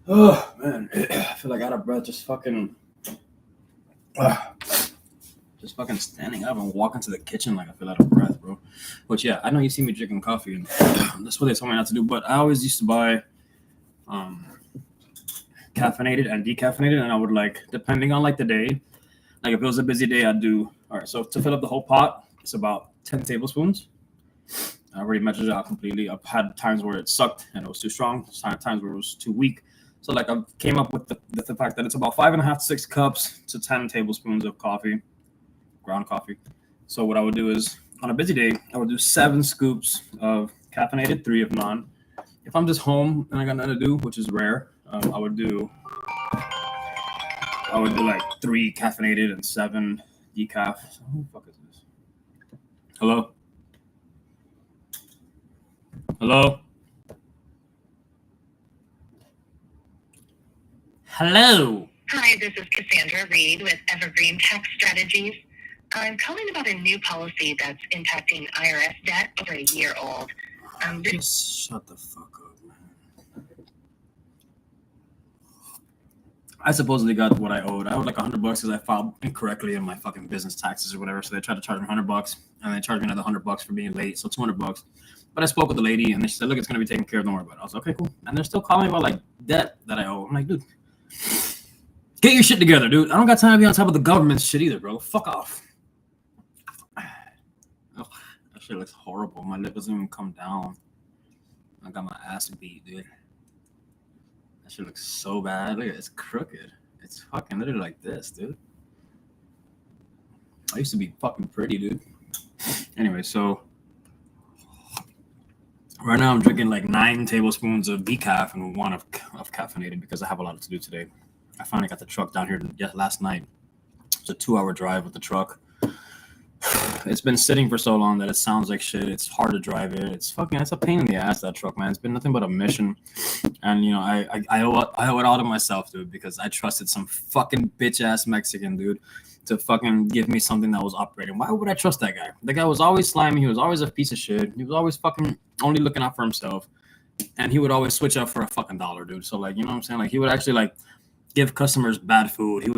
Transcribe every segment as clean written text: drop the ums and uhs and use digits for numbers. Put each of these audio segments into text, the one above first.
Oh man, I feel like out of breath just fucking standing up and walking to the kitchen like I feel out of breath, bro. Which yeah, I know you see me drinking coffee and that's what they told me not to do, but I always used to buy caffeinated and decaffeinated, and I would like, depending on like the day, like if it was a busy day, I'd do all right. So to fill up the whole pot, it's about 10 tablespoons. I already measured it out completely. I've had times where it sucked and it was too strong, times where it was too weak. So like I came up with the fact that it's about 5.5 to 6 cups to 10 tablespoons of coffee, ground coffee. So what I would do is on a busy day, I would do 7 scoops of caffeinated, 3 of non. If I'm just home and I got nothing to do, which is rare, I would do like 3 caffeinated and 7 decaf. Who the fuck is this? Hello? Hello? Hello? Hi, this is Cassandra Reed with Evergreen Tax Strategies. I'm calling about a new policy that's impacting IRS debt over a year old. Just shut the fuck up, man. I supposedly got what I owed. I owed like $100 because I filed incorrectly in my fucking business taxes or whatever. So they tried to charge me $100, and they charged me another $100 for being late, so $200. But I spoke with the lady, and she said, "Look, it's gonna be taken care of. Don't worry about it." I was like, "Okay, cool." And they're still calling me about like debt that I owe. I'm like, dude, get your shit together, dude. I don't got time to be on top of the government's shit either, bro. Fuck off. Ugh, that shit looks horrible. My lip doesn't even come down. I got my ass beat, dude. That shit looks so bad. Look at it, it's crooked. It's fucking literally like this, dude. I used to be fucking pretty, dude. Anyway, so right now I'm drinking like 9 tablespoons of decaf and 1 of caffeinated because I have a lot to do today. I finally got the truck down here last night. It's a 2-hour drive with the truck. It's been sitting for so long that it sounds like shit. It's hard to drive it. It's a pain in the ass, that truck, man. It's been nothing but a mission. And you know, I owe it all to myself, dude, because I trusted some fucking bitch ass Mexican dude to fucking give me something that was operating. Why would I trust that guy? The guy was always slimy. He was always a piece of shit. He was always fucking only looking out for himself. And he would always switch up for a fucking dollar, dude. So like, you know what I'm saying? Like he would actually like give customers bad food. He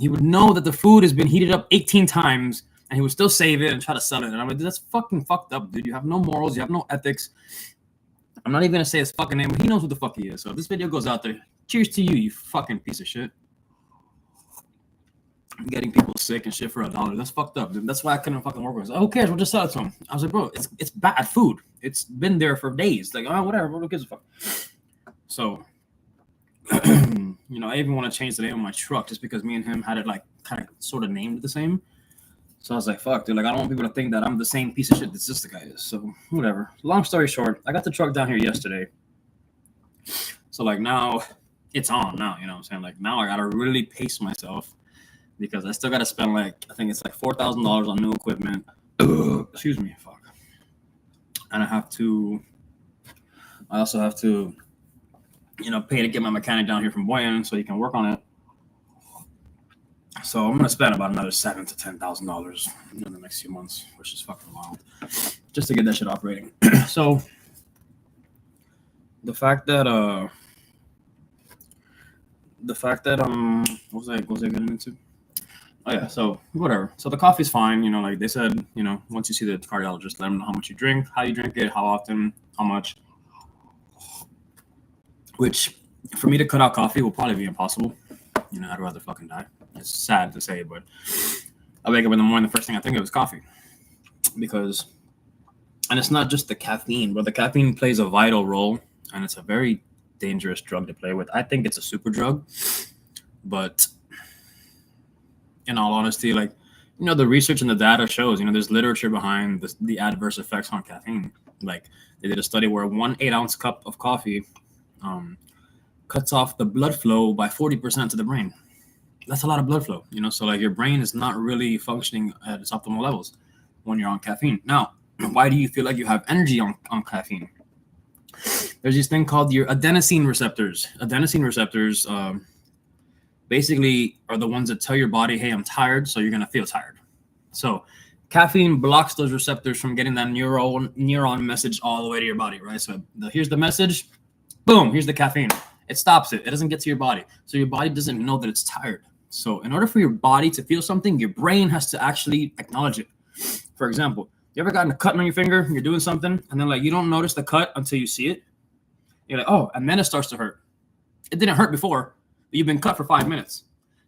would know that the food has been heated up 18 times and he would still save it and try to sell it. And I'm like, dude, that's fucking fucked up, dude. You have no morals. You have no ethics. I'm not even going to say his fucking name, but he knows who the fuck he is. So if this video goes out there, cheers to you, you fucking piece of shit. Getting people sick and shit for $1. That's fucked up, dude. That's why I couldn't fucking work with it. Who cares? We'll just sell it to him. I was like, bro, it's bad food. It's been there for days. Like, oh, whatever. Who gives a fuck? So, you know, I even want to change the name of my truck just because me and him had it like kind of sort of named the same. So I was like, fuck, dude. Like, I don't want people to think that I'm the same piece of shit that this guy is. So whatever. Long story short, I got the truck down here yesterday. So like now it's on now, you know what I'm saying? Like now I got to really pace myself because I still got to spend like, I think it's like $4,000 on new equipment. Excuse me. Fuck. And I also have to, you know, pay to get my mechanic down here from Boyan so he can work on it. So I'm gonna spend about another $7,000 to $10,000 in the next few months, which is fucking wild, just to get that shit operating. So the fact that what was I getting into? Oh yeah, so whatever. So the coffee's fine, you know, like they said, you know, once you see the cardiologist, let them know how much you drink, how you drink it, how often, how much. Which for me to cut out coffee will probably be impossible. You know, I'd rather fucking die. It's sad to say, but I wake up in the morning, the first thing I think of is coffee. Because, and it's not just the caffeine, but the caffeine plays a vital role, and it's a very dangerous drug to play with. I think it's a super drug, but in all honesty, like, you know, the research and the data shows, you know, there's literature behind the adverse effects on caffeine. Like, They did a study where 1 8-ounce cup of coffee cuts off the blood flow by 40% to the brain. That's a lot of blood flow, you know. So like your brain is not really functioning at its optimal levels when you're on caffeine. Now, why do you feel like you have energy on caffeine? There's this thing called your adenosine receptors. Adenosine receptors basically are the ones that tell your body, hey, I'm tired, so you're going to feel tired. So caffeine blocks those receptors from getting that neuron message all the way to your body, right? So here's the message. Boom, here's the caffeine. It stops it. It doesn't get to your body. So your body doesn't know that it's tired. So in order for your body to feel something, your brain has to actually acknowledge it. For example, you ever gotten a cut on your finger? You're doing something, and then like you don't notice the cut until you see it. You're like, oh, and then it starts to hurt. It didn't hurt before, but you've been cut for 5 minutes.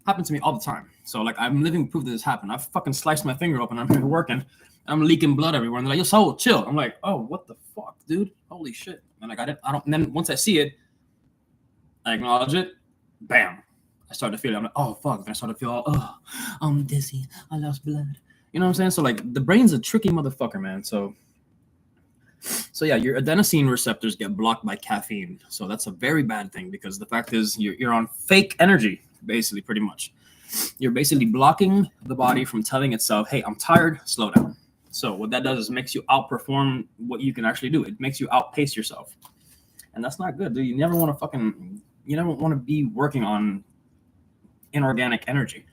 Happens to me all the time. So like I'm living proof that this happened. I've fucking sliced my finger open. I'm here working. I'm leaking blood everywhere. And they're like, yo, so chill. I'm like, oh, what the fuck, dude? Holy shit. And like I don't. And then once I see it, I acknowledge it. Bam. I start to feel it. I'm like, oh fuck. Then I start to feel, oh, I'm dizzy. I lost blood. You know what I'm saying? So like the brain's a tricky motherfucker, man. So yeah, your adenosine receptors get blocked by caffeine. So that's a very bad thing because the fact is you're on fake energy, basically, pretty much. You're basically blocking the body from telling itself, hey, I'm tired, slow down. So what that does is makes you outperform what you can actually do. It makes you outpace yourself. And that's not good, dude. You never want to be working on inorganic energy.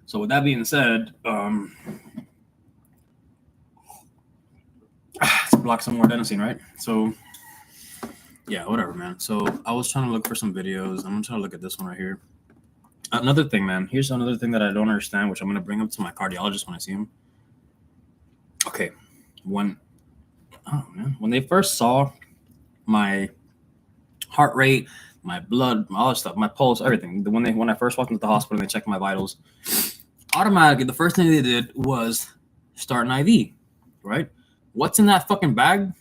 So with that being said, let's block some more adenosine, right? So yeah, whatever, man. So I was trying to look for some videos. I'm gonna try to look at this one right here. Another thing, man. Here's another thing that I don't understand, which I'm gonna bring up to my cardiologist when I see him. Okay, when they first saw my heart rate, my blood, all that stuff, my pulse, everything. When I first walked into the hospital and they checked my vitals, automatically the first thing they did was start an IV, right? What's in that fucking bag?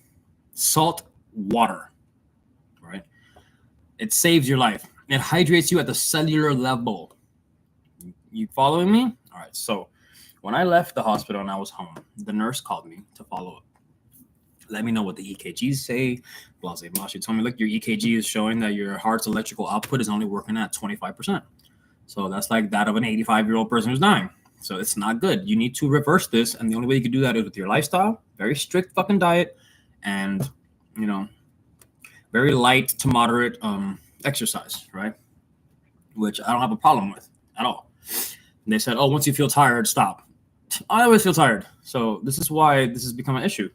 Salt water, right? It saves your life. It hydrates you at the cellular level. You following me? All right. So when I left the hospital and I was home, the nurse called me to follow up. Let me know what the EKGs say. Blase blah. She told me, look, your EKG is showing that your heart's electrical output is only working at 25%. So that's like that of an 85-year-old person who's dying. So it's not good. You need to reverse this. And the only way you can do that is with your lifestyle, very strict fucking diet, and, you know, very light to moderate exercise, right? Which I don't have a problem with at all. And they said, oh, once you feel tired, stop. I always feel tired. So this is why this has become an issue,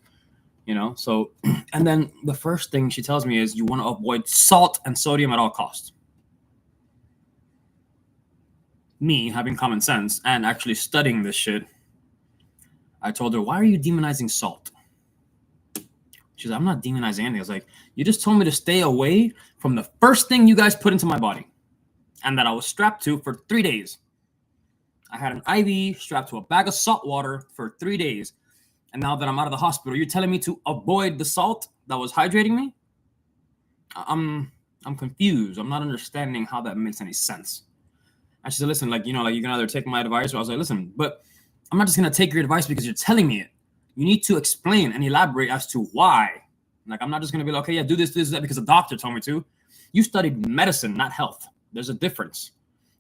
you know? So, and then the first thing she tells me is you want to avoid salt and sodium at all costs. Me having common sense and actually studying this shit, I told her, why are you demonizing salt? She's like, I'm not demonizing anything. I was like, you just told me to stay away from the first thing you guys put into my body and that I was strapped to for 3 days. I had an IV strapped to a bag of salt water for 3 days. And now that I'm out of the hospital, you're telling me to avoid the salt that was hydrating me? I'm confused. I'm not understanding how that makes any sense. And she said, listen, like, you know, like you can either take my advice, or I was like, listen, but I'm not just going to take your advice because you're telling me it. You need to explain and elaborate as to why. Like, I'm not just going to be like, okay, yeah, do this, that, because the doctor told me to. You studied medicine, not health. There's a difference.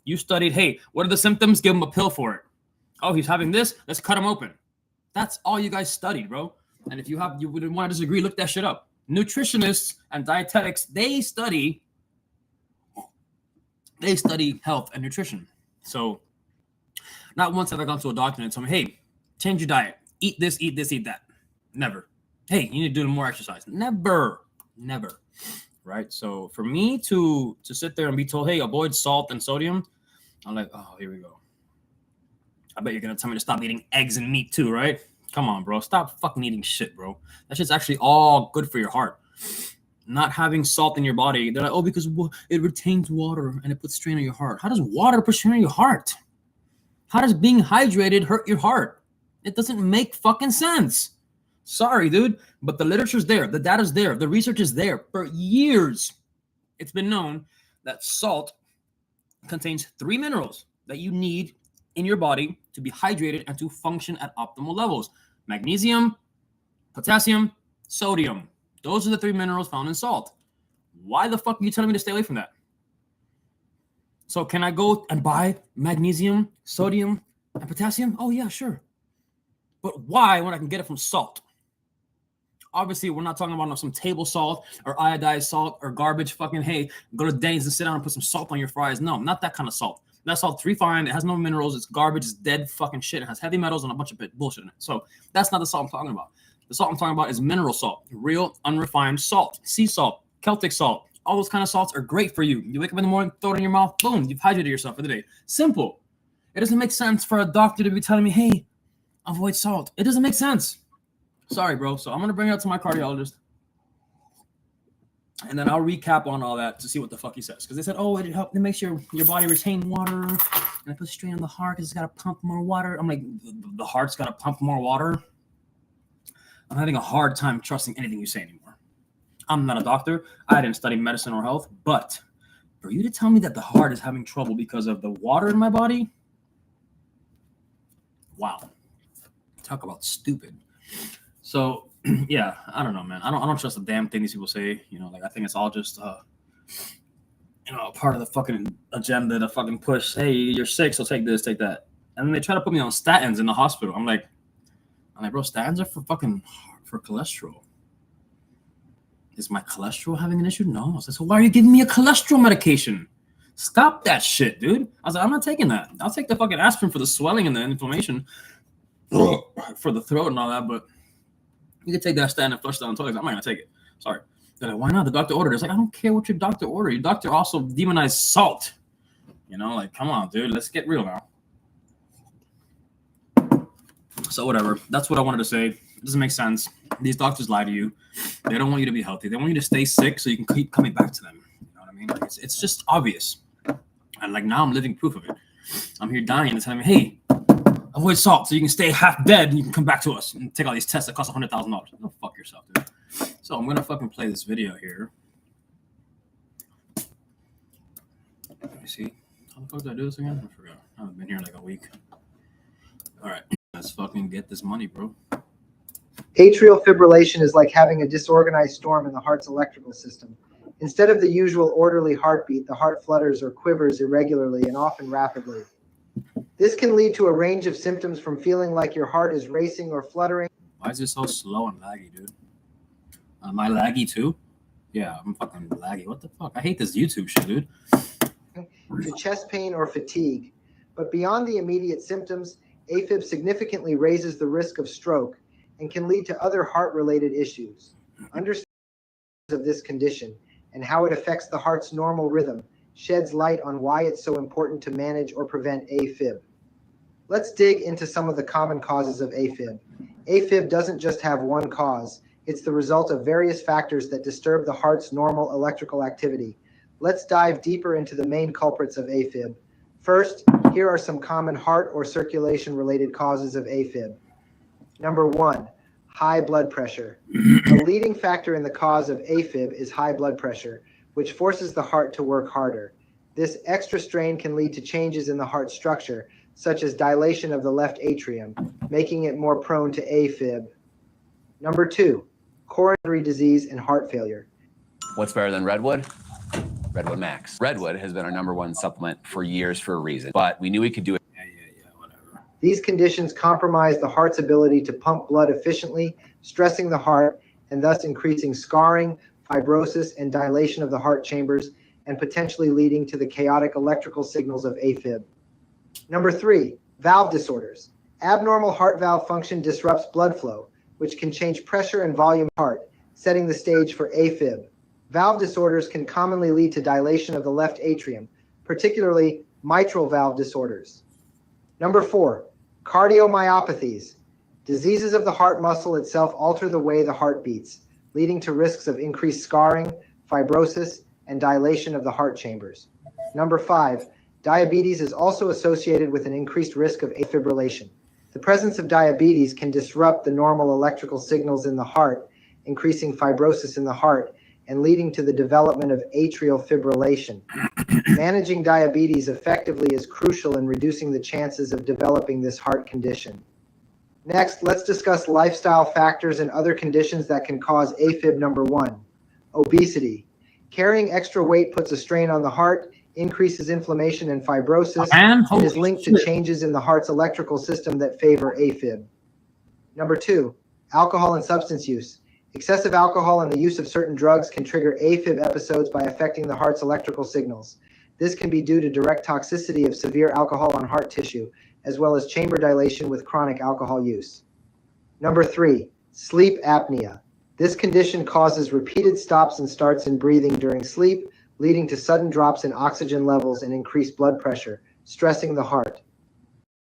You studied, hey, what are the symptoms? Give him a pill for it. Oh, he's having this. Let's cut him open. That's all you guys studied, bro. And if you wouldn't want to disagree, look that shit up. Nutritionists and dietetics, they study health and nutrition. So not once have I gone to a doctor and told me, hey, change your diet. Eat this, eat that. Never. Hey, you need to do more exercise. Never. Right? So for me to sit there and be told, hey, avoid salt and sodium, I'm like, oh, here we go. I bet you're going to tell me to stop eating eggs and meat too, right? Come on, bro. Stop fucking eating shit, bro. That shit's actually all good for your heart. Not having salt in your body, they're like, oh, because it retains water and it puts strain on your heart. How does water put strain on your heart? How does being hydrated hurt your heart? It doesn't make fucking sense. Sorry, dude, but the literature's there. The data's there. The research is there. For years, it's been known that salt contains 3 minerals that you need in your body to be hydrated and to function at optimal levels. Magnesium, potassium, sodium. Those are the 3 minerals found in salt. Why the fuck are you telling me to stay away from that? So can I go and buy magnesium, sodium, and potassium? Oh, yeah, sure. But why when I can get it from salt? Obviously, we're not talking about some table salt or iodized salt or garbage fucking, hey, go to Denny's and sit down and put some salt on your fries. No, not that kind of salt. That salt's refined. It has no minerals. It's garbage. It's dead fucking shit. It has heavy metals and a bunch of bullshit in it. So that's not the salt I'm talking about. The salt I'm talking about is mineral salt, real unrefined salt, sea salt, Celtic salt. All those kind of salts are great for you. You wake up in the morning, throw it in your mouth, boom, you've hydrated yourself for the day. Simple. It doesn't make sense for a doctor to be telling me, hey, avoid salt. It doesn't make sense. Sorry, bro. So I'm going to bring it up to my cardiologist. And then I'll recap on all that to see what the fuck he says. Because they said, oh, it makes your body retain water. And it puts strain on the heart because it's got to pump more water. I'm like, the heart's got to pump more water? I'm having a hard time trusting anything you say anymore. I'm not a doctor. I didn't study medicine or health. But for you to tell me that the heart is having trouble because of the water in my body? Wow. Talk about stupid. So, yeah, I don't know, man. I don't trust a damn thing these people say. You know, like I think it's all just, part of the fucking agenda to fucking push. Hey, you're sick, so take this, take that. And then they try to put me on statins in the hospital. I'm like, bro, statins are for cholesterol. Is my cholesterol having an issue? No. I was like, so why are you giving me a cholesterol medication? Stop that shit, dude. I was like, I'm not taking that. I'll take the fucking aspirin for the swelling and the inflammation for the throat and all that, but you can take that statin and flush down the toilet. I'm not gonna take it. Sorry. They're like, why not? The doctor ordered. It's like, I don't care what your doctor ordered. Your doctor also demonized salt. You know, like, come on, dude. Let's get real now. So whatever. That's what I wanted to say. It doesn't make sense. These doctors lie to you. They don't want you to be healthy. They want you to stay sick so you can keep coming back to them. You know what I mean? Like, it's just obvious. And like now I'm living proof of it. I'm here dying and telling me, hey, avoid salt so you can stay half dead and you can come back to us and take all these tests that cost $100,000. Go fuck yourself, dude. So I'm gonna fucking play this video here. Let me see. How the fuck did I do this again? I forgot. I haven't been here like a week. All right, let's fucking get this money, bro. Atrial fibrillation is like having a disorganized storm in the heart's electrical system. Instead of the usual orderly heartbeat, the heart flutters or quivers irregularly and often rapidly. This can lead to a range of symptoms from feeling like your heart is racing or fluttering. Why is it so slow and laggy, dude? Am I laggy too? Yeah, I'm fucking laggy. What the fuck? I hate this YouTube shit, dude. To chest pain or fatigue. But beyond the immediate symptoms, AFib significantly raises the risk of stroke and can lead to other heart-related issues. Understanding of this condition and how it affects the heart's normal rhythm sheds light on why it's so important to manage or prevent AFib. Let's dig into some of the common causes of AFib. AFib doesn't just have one cause. It's the result of various factors that disturb the heart's normal electrical activity. Let's dive deeper into the main culprits of AFib. First, here are some common heart or circulation-related causes of AFib. Number 1, high blood pressure. A leading factor in the cause of AFib is high blood pressure, which forces the heart to work harder. This extra strain can lead to changes in the heart structure, such as dilation of the left atrium, making it more prone to AFib. Number 2, coronary disease and heart failure. What's better than Redwood? Redwood Max. Redwood has been our #1 supplement for years for a reason, but we knew we could do it. Yeah, whatever. These conditions compromise the heart's ability to pump blood efficiently, stressing the heart and thus increasing scarring, fibrosis, and dilation of the heart chambers, and potentially leading to the chaotic electrical signals of AFib. Number 3, valve disorders. Abnormal heart valve function disrupts blood flow, which can change pressure and volume of the heart, setting the stage for AFib. Valve disorders can commonly lead to dilation of the left atrium, particularly mitral valve disorders. Number 4, cardiomyopathies. Diseases of the heart muscle itself alter the way the heart beats, leading to risks of increased scarring, fibrosis, and dilation of the heart chambers. Number 5, diabetes is also associated with an increased risk of afibrillation. The presence of diabetes can disrupt the normal electrical signals in the heart, increasing fibrosis in the heart and leading to the development of atrial fibrillation. Managing diabetes effectively is crucial in reducing the chances of developing this heart condition. Next, let's discuss lifestyle factors and other conditions that can cause AFib. Number 1, obesity. Carrying extra weight puts a strain on the heart, increases inflammation and fibrosis, and is linked to changes in the heart's electrical system that favor AFib. Number 2, alcohol and substance use. Excessive alcohol and the use of certain drugs can trigger AFib episodes by affecting the heart's electrical signals. This can be due to direct toxicity of severe alcohol on heart tissue, as well as chamber dilation with chronic alcohol use. Number 3, sleep apnea. This condition causes repeated stops and starts in breathing during sleep, leading to sudden drops in oxygen levels and increased blood pressure, stressing the heart.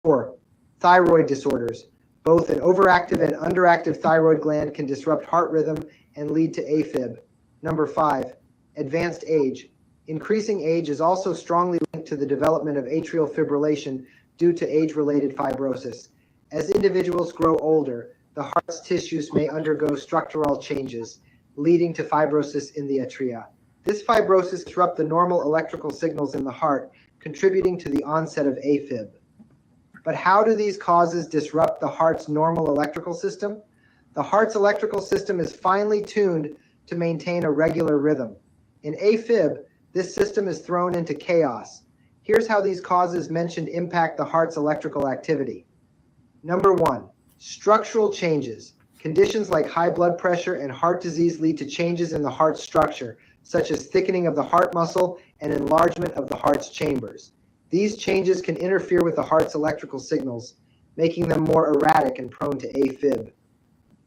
4, thyroid disorders. Both an overactive and underactive thyroid gland can disrupt heart rhythm and lead to AFib. Number 5, advanced age. Increasing age is also strongly linked to the development of atrial fibrillation due to age-related fibrosis. As individuals grow older, the heart's tissues may undergo structural changes, leading to fibrosis in the atria. This fibrosis disrupts the normal electrical signals in the heart, contributing to the onset of AFib. But how do these causes disrupt the heart's normal electrical system? The heart's electrical system is finely tuned to maintain a regular rhythm. In AFib, this system is thrown into chaos. Here's how these causes mentioned impact the heart's electrical activity. Number 1, structural changes. Conditions like high blood pressure and heart disease lead to changes in the heart's structure, such as thickening of the heart muscle and enlargement of the heart's chambers. These changes can interfere with the heart's electrical signals, making them more erratic and prone to AFib.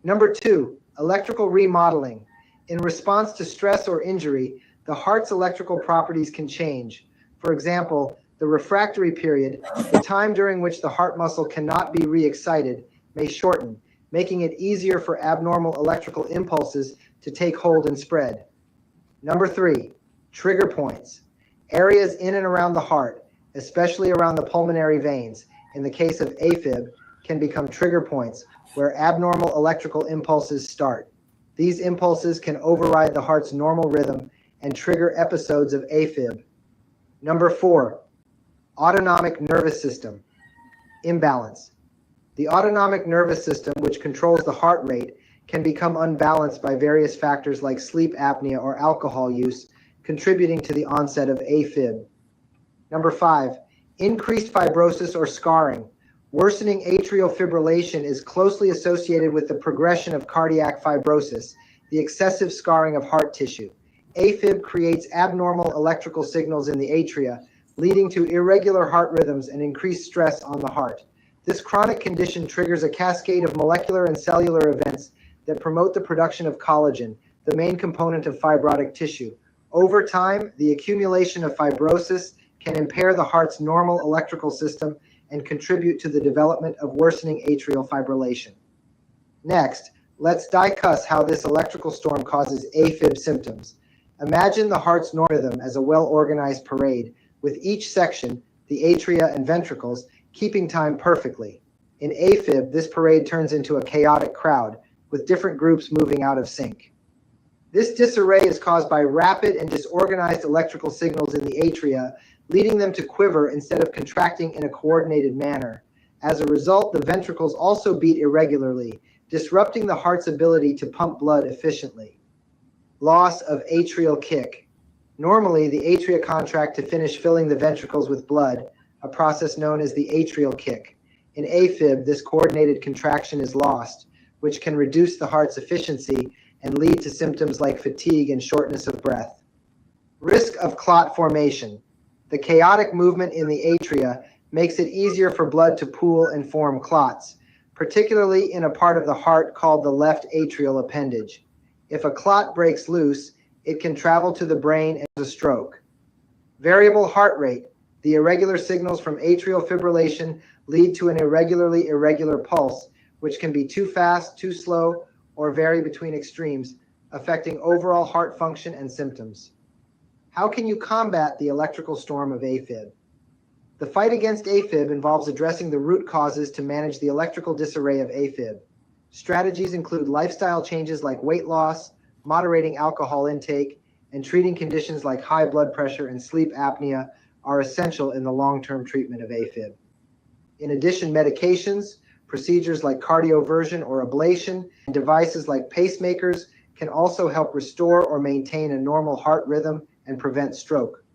Number 2, electrical remodeling. In response to stress or injury, the heart's electrical properties can change. For example, the refractory period, the time during which the heart muscle cannot be re-excited, may shorten, making it easier for abnormal electrical impulses to take hold and spread. Number 3, trigger points. Areas in and around the heart, especially around the pulmonary veins, in the case of AFib, can become trigger points where abnormal electrical impulses start. These impulses can override the heart's normal rhythm and trigger episodes of AFib. Number 4, autonomic nervous system imbalance. The autonomic nervous system, which controls the heart rate, can become unbalanced by various factors like sleep apnea or alcohol use, contributing to the onset of AFib. Number 5, increased fibrosis or scarring. Worsening atrial fibrillation is closely associated with the progression of cardiac fibrosis, the excessive scarring of heart tissue. AFib creates abnormal electrical signals in the atria, leading to irregular heart rhythms and increased stress on the heart. This chronic condition triggers a cascade of molecular and cellular events that promote the production of collagen, the main component of fibrotic tissue. Over time, the accumulation of fibrosis can impair the heart's normal electrical system and contribute to the development of worsening atrial fibrillation. Next, let's discuss how this electrical storm causes AFib symptoms. Imagine the heart's normal rhythm as a well-organized parade, with each section, the atria and ventricles, keeping time perfectly. In AFib, this parade turns into a chaotic crowd, with different groups moving out of sync. This disarray is caused by rapid and disorganized electrical signals in the atria, leading them to quiver instead of contracting in a coordinated manner. As a result, the ventricles also beat irregularly, disrupting the heart's ability to pump blood efficiently. Loss of atrial kick. Normally, the atria contract to finish filling the ventricles with blood, a process known as the atrial kick. In AFib, this coordinated contraction is lost, which can reduce the heart's efficiency and lead to symptoms like fatigue and shortness of breath. Risk of clot formation. The chaotic movement in the atria makes it easier for blood to pool and form clots, particularly in a part of the heart called the left atrial appendage. If a clot breaks loose, it can travel to the brain and cause a stroke. Variable heart rate. The irregular signals from atrial fibrillation lead to an irregular pulse, which can be too fast, too slow, or vary between extremes, affecting overall heart function and symptoms. How can you combat the electrical storm of AFib? The fight against AFib involves addressing the root causes to manage the electrical disarray of AFib. Strategies include lifestyle changes like weight loss, moderating alcohol intake, and treating conditions like high blood pressure and sleep apnea are essential in the long-term treatment of AFib. In addition, medications, Procedures like cardioversion or ablation and devices like pacemakers can also help restore or maintain a normal heart rhythm and prevent stroke.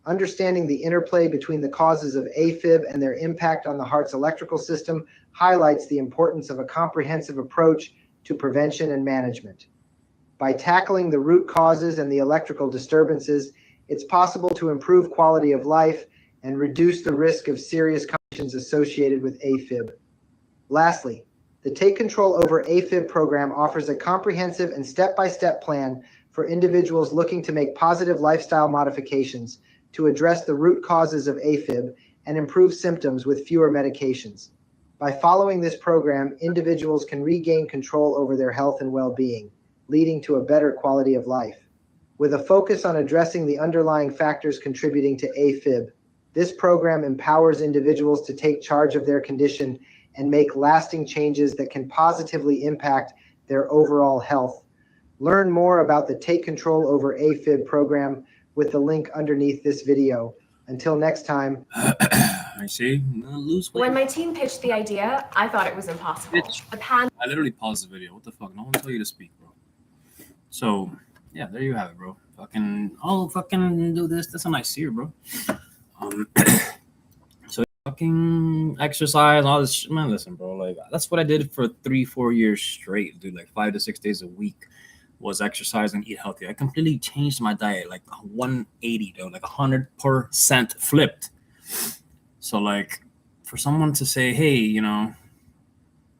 Understanding the interplay between the causes of AFib and their impact on the heart's electrical system highlights the importance of a comprehensive approach to prevention and management. By tackling the root causes and the electrical disturbances, it's possible to improve quality of life and reduce the risk of serious conditions associated with AFib. Lastly, the Take Control Over AFib program offers a comprehensive and step-by-step plan for individuals looking to make positive lifestyle modifications to address the root causes of AFib and improve symptoms with fewer medications. By following this program, individuals can regain control over their health and well-being, leading to a better quality of life. With a focus on addressing the underlying factors contributing to AFib, this program empowers individuals to take charge of their condition and make lasting changes that can positively impact their overall health. Learn more about the Take Control Over AFib program with the link underneath this video. Until next time. I see. Lose weight. When my team pitched the idea, I thought it was impossible. I literally paused the video. What the fuck? No one tell you to speak, bro. So, yeah, there you have it, bro. Fucking do this. That's a nice here, bro. So fucking exercise, all this shit. Man, listen, bro. Like, that's what I did for 3-4 years straight, dude. Like 5 to 6 days a week was exercise and eat healthy. I completely changed my diet, like 180, dude, like 100% flipped. So, like, for someone to say, hey, you know,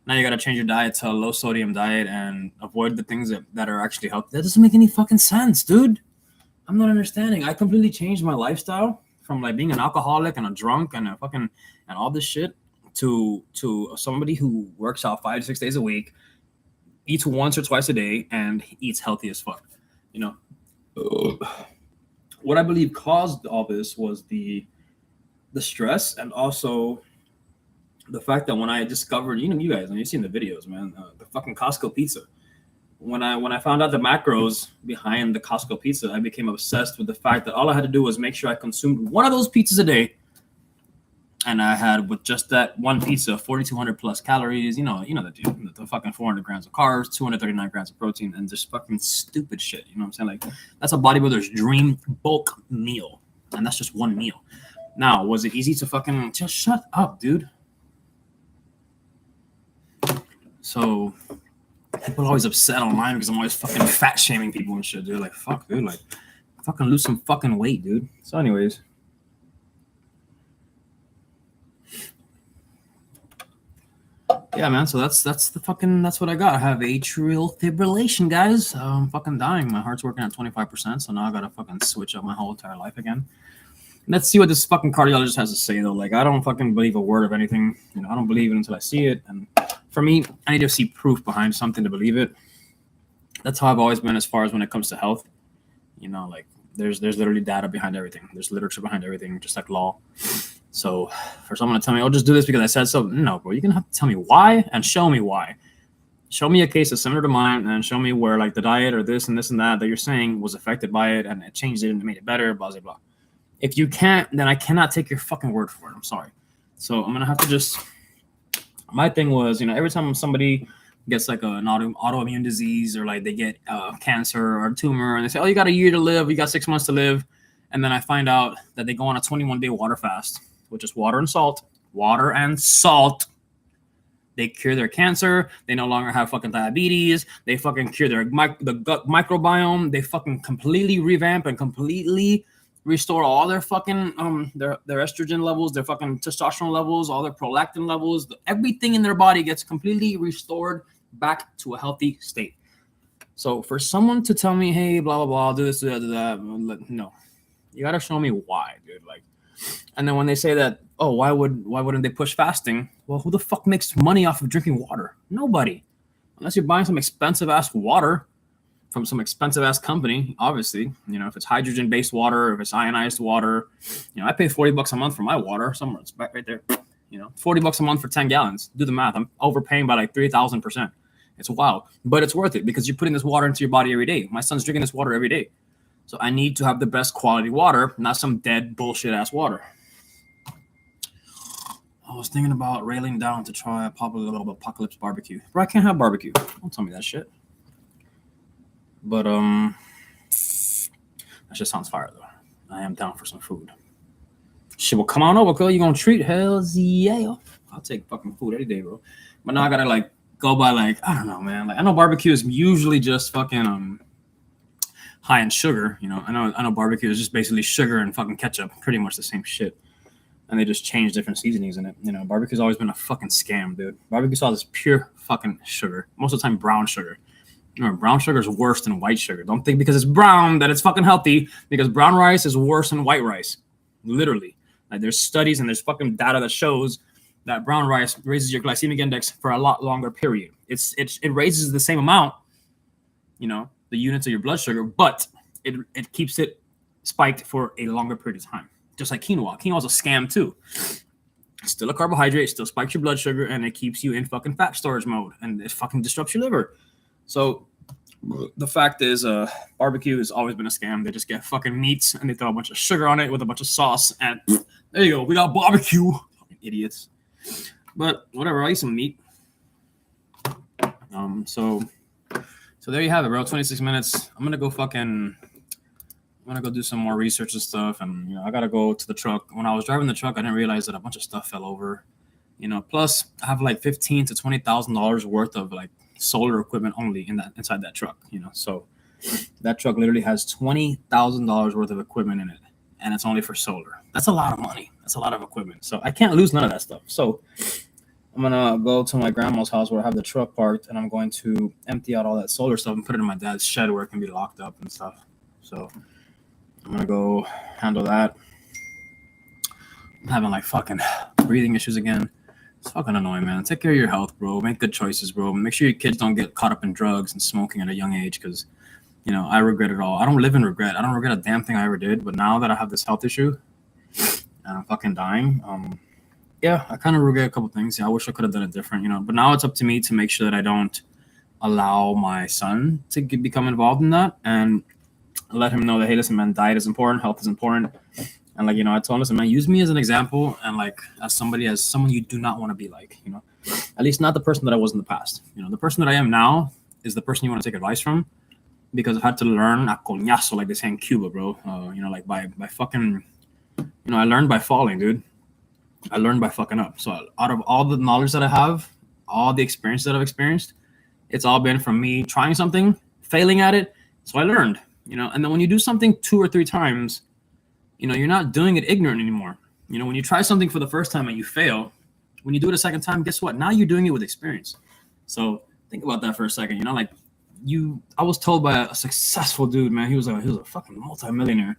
now you got to change your diet to a low sodium diet and avoid the things that are actually healthy, that doesn't make any fucking sense, dude. I'm not understanding. I completely changed my lifestyle from like being an alcoholic and a drunk and a fucking and all this shit to somebody who works out 5 to 6 days a week, eats once or twice a day, and eats healthy as fuck. You know, what I believe caused all this was the stress, and also the fact that when I discovered, you know, you guys, and you've seen the videos, man, the fucking Costco pizza. When I found out the macros behind the Costco pizza, I became obsessed with the fact that all I had to do was make sure I consumed one of those pizzas a day, and I had, with just that one pizza, 4,200 plus calories. You know the fucking 400 grams of carbs, 239 grams of protein, and just fucking stupid shit. You know what I'm saying? Like, that's a bodybuilder's dream bulk meal, and that's just one meal. Now, was it easy to fucking just shut up, dude? So people are always upset online because I'm always fucking fat shaming people and shit, dude. Like, fuck, dude. Like, fucking lose some fucking weight, dude. So, anyways. Yeah, man. So that's what I got. I have atrial fibrillation, guys. I'm fucking dying. My heart's working at 25%, so now I gotta fucking switch up my whole entire life again. Let's see what this fucking cardiologist has to say, though. Like, I don't fucking believe a word of anything. You know, I don't believe it until I see it. And for me, I need to see proof behind something to believe it. That's how I've always been as far as when it comes to health. You know, like, there's literally data behind everything. There's literature behind everything, just like law. So for someone to tell me, oh, just do this because I said so. No, bro, you're going to have to tell me why and show me why. Show me a case that's similar to mine and show me where, like, the diet or this and this and that you're saying was affected by it and it changed it and it made it better, blah, blah, blah. If you can't, then I cannot take your fucking word for it. I'm sorry. So I'm going to have to just, my thing was, you know, every time somebody gets like an autoimmune disease or like they get cancer or a tumor and they say, oh, you got a year to live, you got 6 months to live. And then I find out that they go on a 21-day water fast, which is water and salt. They cure their cancer. They no longer have fucking diabetes. They fucking cure the gut microbiome. They fucking completely revamp and completely restore all their fucking their estrogen levels, their fucking testosterone levels, all their prolactin levels. Everything in their body gets completely restored back to a healthy state. So for someone to tell me, hey, blah blah blah, do this, do that, do that, no, you gotta show me why, dude. Like, and then when they say that, oh, why wouldn't they push fasting? Well, who the fuck makes money off of drinking water? Nobody, unless you're buying some expensive ass water from some expensive ass company. Obviously, you know, if it's hydrogen based water, if it's ionized water, you know, I pay $40 a month for my water. Somewhere it's back right there. You know, $40 a month for 10 gallons. Do the math. I'm overpaying by like 3,000%. It's wild, but it's worth it because you're putting this water into your body every day. My son's drinking this water every day. So I need to have the best quality water, not some dead bullshit ass water. I was thinking about railing down to try a apocalypse barbecue. Bro, I can't have barbecue. Don't tell me that shit. But that just sounds fire though. I am down for some food. Shit, well, come on over, cuz. You gonna treat? Hells yeah. I'll take fucking food any day, bro. But now I gotta like go by like, I don't know, man. Like I know barbecue is usually just fucking high in sugar. You know, I know barbecue is just basically sugar and fucking ketchup, pretty much the same shit. And they just change different seasonings in it. You know, barbecue's always been a fucking scam, dude. Barbecue sauce is pure fucking sugar. Most of the time, brown sugar. Remember, brown sugar is worse than white sugar. Don't think because it's brown that it's fucking healthy, because brown rice is worse than white rice. Literally. Like there's studies and there's fucking data that shows that brown rice raises your glycemic index for a lot longer period. It raises the same amount, you know, the units of your blood sugar, but it keeps it spiked for a longer period of time. Just like quinoa. Quinoa is a scam too. Still a carbohydrate, still spikes your blood sugar, and it keeps you in fucking fat storage mode, and it fucking disrupts your liver. So the fact is, barbecue has always been a scam. They just get fucking meats and they throw a bunch of sugar on it with a bunch of sauce, and there you go. We got barbecue. Fucking idiots. But whatever. I eat some meat. So there you have it, bro. 26 minutes. I'm gonna go do some more research and stuff, and you know, I gotta go to the truck. When I was driving the truck, I didn't realize that a bunch of stuff fell over. You know, plus I have like $15,000 to $20,000 worth of like solar equipment only inside that truck. You know, so that truck literally has $20,000 worth of equipment in it, and it's only for solar. That's a lot of money. That's a lot of equipment. So I can't lose none of that stuff. So I'm gonna go to my grandma's house where I have the truck parked, and I'm going to empty out all that solar stuff and put it in my dad's shed where it can be locked up and stuff. So I'm gonna go handle that. I'm having like fucking breathing issues again. It's fucking annoying, man. Take care of your health, bro. Make good choices, bro. Make sure your kids don't get caught up in drugs and smoking at a young age, because, you know, I regret it all. I don't live in regret. I don't regret a damn thing I ever did. But now that I have this health issue and I'm fucking dying, yeah, I kind of regret a couple things. Yeah, I wish I could have done it different, you know. But now it's up to me to make sure that I don't allow my son to become involved in that, and let him know that, hey, listen, man, diet is important, health is important. And like, you know, I told him, listen, man, use me as an example, and like as someone you do not want to be like, you know, at least not the person that I was in the past. You know, the person that I am now is the person you want to take advice from, because I've had to learn a coñazo, like they say in Cuba, bro. You know, like by fucking, you know, I learned by falling, dude. I learned by fucking up. So out of all the knowledge that I have, all the experience that I've experienced, it's all been from me trying something, failing at it. So I learned, you know, and then when you do something 2 or 3 times, you know, you're not doing it ignorant anymore. You know, when you try something for the first time and you fail, when you do it a second time, guess what? Now you're doing it with experience. So think about that for a second. You know, like I was told by a successful dude, man. He was a fucking multimillionaire,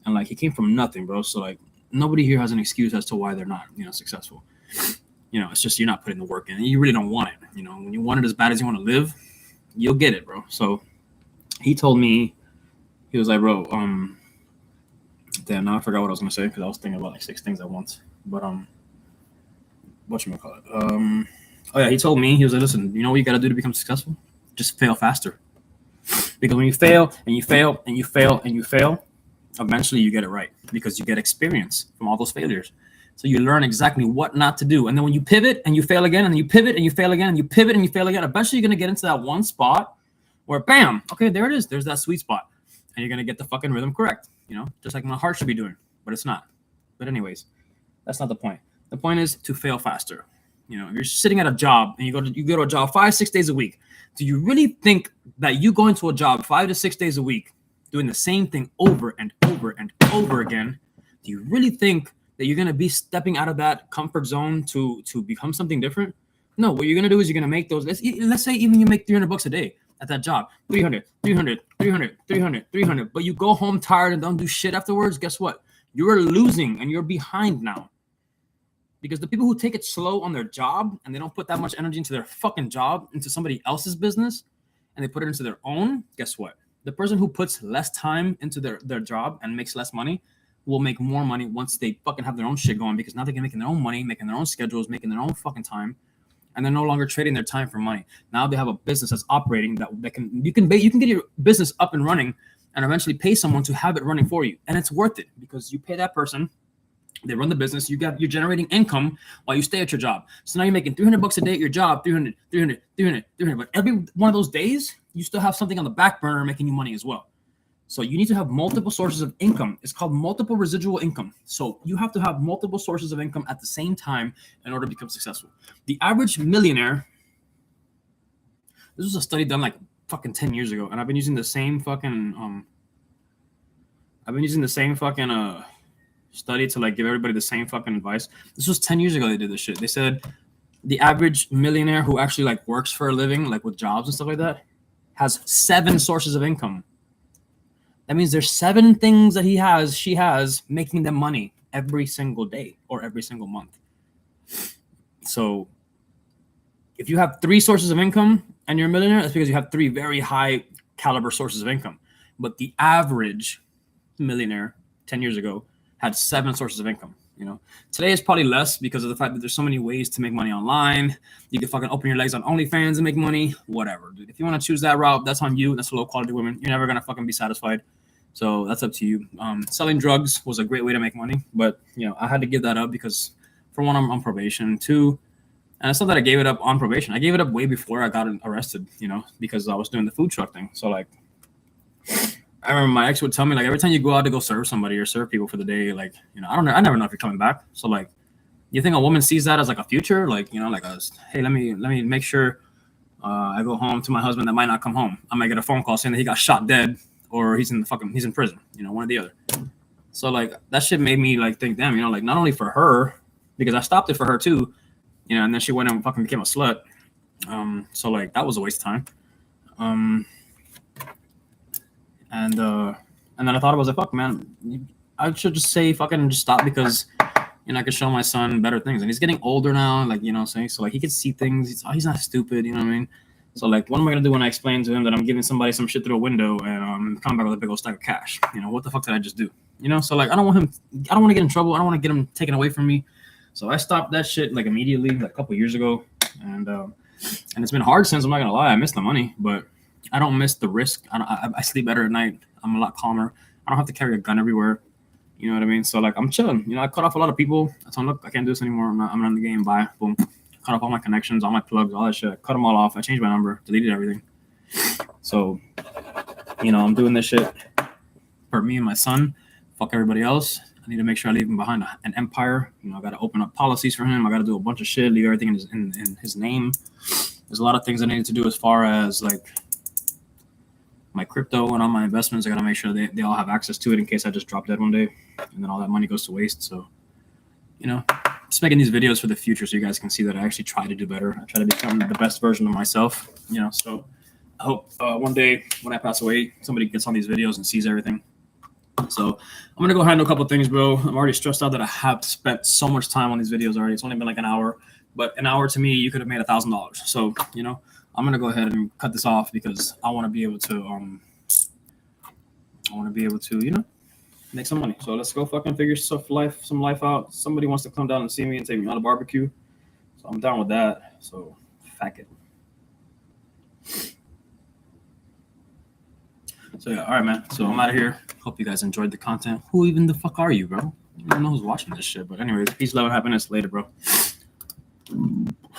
and like he came from nothing, bro. So like nobody here has an excuse as to why they're not, you know, successful. You know, it's just you're not putting the work in, and you really don't want it. You know, when you want it as bad as you want to live, you'll get it, bro. So he told me, he was like, bro, damn, now I forgot what I was gonna say because I was thinking about like 6 things at once. But whatchamacallit? Oh yeah, he told me, he was like, listen, you know what you gotta do to become successful? Just fail faster. Because when you fail and you fail and you fail and you fail, eventually you get it right, because you get experience from all those failures. So you learn exactly what not to do. And then when you pivot and you fail again, and you pivot and you fail again, and you pivot and you fail again, eventually you're gonna get into that one spot where bam, okay, there it is. There's that sweet spot. And you're gonna get the fucking rhythm correct, you know, just like my heart should be doing, but it's not. But anyways, that's not the point. The point is to fail faster. You know, if you're sitting at a job and you go to a job 5-6 days a week, do you really think that you go into a job 5 to 6 days a week doing the same thing over and over and over again? Do you really think that you're gonna be stepping out of that comfort zone to become something different? No, what you're gonna do is you're gonna make those. Let's say even you make $300 a day at that job, 300, but you go home tired and don't do shit afterwards. Guess what? You're losing and you're behind now. Because the people who take it slow on their job and they don't put that much energy into their fucking job, into somebody else's business, and they put it into their own, guess what? The person who puts less time into their job and makes less money will make more money once they fucking have their own shit going, because now they can make their own money, making their own schedules, making their own fucking time, and they're no longer trading their time for money. Now they have a business that's operating that you can get your business up and running and eventually pay someone to have it running for you. And it's worth it, because you pay that person They run the business. You're generating income while you stay at your job. So now you're making $300 a day at your job, 300. But every one of those days, you still have something on the back burner making you money as well. So you need to have multiple sources of income. It's called multiple residual income. So you have to have multiple sources of income at the same time in order to become successful. The average millionaire, this was a study done like fucking 10 years ago, and I've been using the same fucking study to like give everybody the same fucking advice. This was 10 years ago they did this shit. They said the average millionaire who actually like works for a living, like with jobs and stuff like that, has 7 sources of income. That means there's 7 things that she has making them money every single day or every single month. So if you have 3 sources of income and you're a millionaire, that's because you have 3 very high caliber sources of income. But the average millionaire 10 years ago had 7 sources of income. You know, today is probably less because of the fact that there's so many ways to make money online. You can fucking open your legs on OnlyFans and make money, whatever, dude. If you want to choose that route, that's on you. That's low quality women. You're never gonna fucking be satisfied. So that's up to you. Selling drugs was a great way to make money, but you know, I had to give that up because for one, I'm on probation. 2, and it's not that I gave it up on probation. I gave it up way before I got arrested, you know, because I was doing the food truck thing. So like, I remember my ex would tell me like every time you go out to go serve somebody or serve people for the day, like, you know, I never know if you're coming back. So like, you think a woman sees that as like a future, like, you know, like hey, let me make sure I go home to my husband that might not come home. I might get a phone call saying that he got shot dead or he's in prison, you know, one or the other. So like that shit made me like think, damn, you know, like not only for her, because I stopped it for her too, you know, and then she went and fucking became a slut. So like that was a waste of time. And then I thought I was like, fuck, man, I should just say fucking just stop because, you know, I could show my son better things. And he's getting older now, like, you know what I'm saying? So like he could see things. He's not stupid, you know what I mean? So like, what am I gonna do when I explain to him that I'm giving somebody some shit through a window and coming back with a big old stack of cash? You know, what the fuck did I just do? You know, so like I don't want to get in trouble. I don't want to get him taken away from me. So I stopped that shit like immediately, like a couple years ago. And it's been hard since, I'm not gonna lie. I miss the money, but I don't miss the risk. I sleep better at night. I'm a lot calmer. I don't have to carry a gun everywhere. You know what I mean? So like I'm chilling. You know, I cut off a lot of people. I told them, look, I can't do this anymore. I'm not in the game. Bye. Boom. Cut off all my connections, all my plugs, all that shit. Cut them all off. I changed my number, deleted everything. So, you know, I'm doing this shit for me and my son. Fuck everybody else. I need to make sure I leave him behind an empire. You know, I got to open up policies for him. I got to do a bunch of shit, leave everything in his name. There's a lot of things I need to do as far as like my crypto and all my investments. I got to make sure they all have access to it in case I just drop dead one day and then all that money goes to waste. So, you know, just making these videos for the future so you guys can see that I actually try to do better. I try to become the best version of myself, you know. So I hope one day when I pass away, somebody gets on these videos and sees everything. So I'm going to go handle a couple of things, bro. I'm already stressed out that I have spent so much time on these videos already. It's only been like an hour, but an hour to me, you could have made $1,000. So, you know, I'm going to go ahead and cut this off because I want to be able to, you know, make some money. So let's go fucking figure some life out. Somebody wants to come down and see me and take me on a barbecue. So I'm down with that. So fuck it. So yeah, all right, man. So I'm out of here. Hope you guys enjoyed the content. Who even the fuck are you, bro? I don't know who's watching this shit. But anyways, peace, love, and happiness. Later, bro.